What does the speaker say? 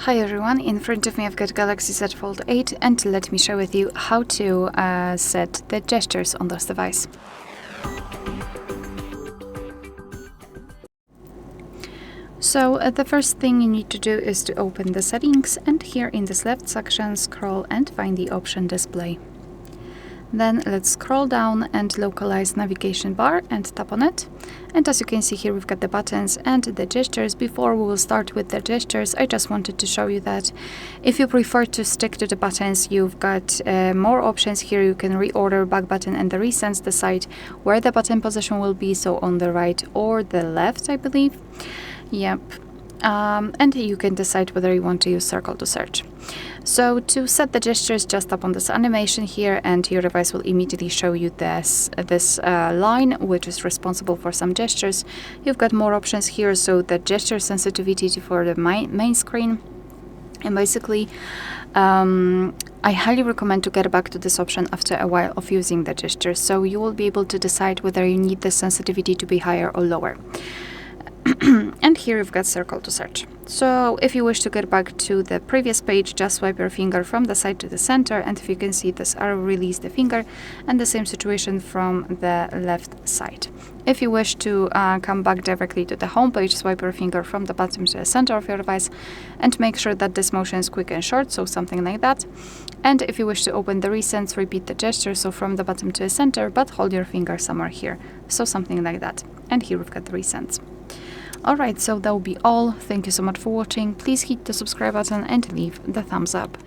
Hi everyone, in front of me I've got Galaxy Z Fold 8 and let me share with you how to set the gestures on this device. So the first thing you need to do is to open the settings and here in this left section scroll and find the option display. Then let's scroll down and localize navigation bar and tap on it. And as you can see here, we've got the buttons and the gestures. Before we will start with the gestures, I just wanted to show you that if you prefer to stick to the buttons, you've got more options here. You can reorder, back button, and the recents, decide where the button position will be, so on the right or the left, I believe. Yep. And you can decide whether you want to use circle to search. So to set the gestures, just tap on this animation here and your device will immediately show you this line, which is responsible for some gestures. You've got more options here, so the gesture sensitivity for the main screen. And basically, I highly recommend to get back to this option after a while of using the gestures, so you will be able to decide whether you need the sensitivity to be higher or lower. And here you've got circle to search. So if you wish to get back to the previous page, just swipe your finger from the side to the center, and if you can see this arrow, release the finger, and the same situation from the left side. If you wish to come back directly to the home page, swipe your finger from the bottom to the center of your device and make sure that this motion is quick and short, so something like that. And if you wish to open the recents, repeat the gesture, so from the bottom to the center, but hold your finger somewhere here, so something like that. And here we've got the recents. Alright, so that will be all. Thank you so much for watching. Please hit the subscribe button and leave the thumbs up.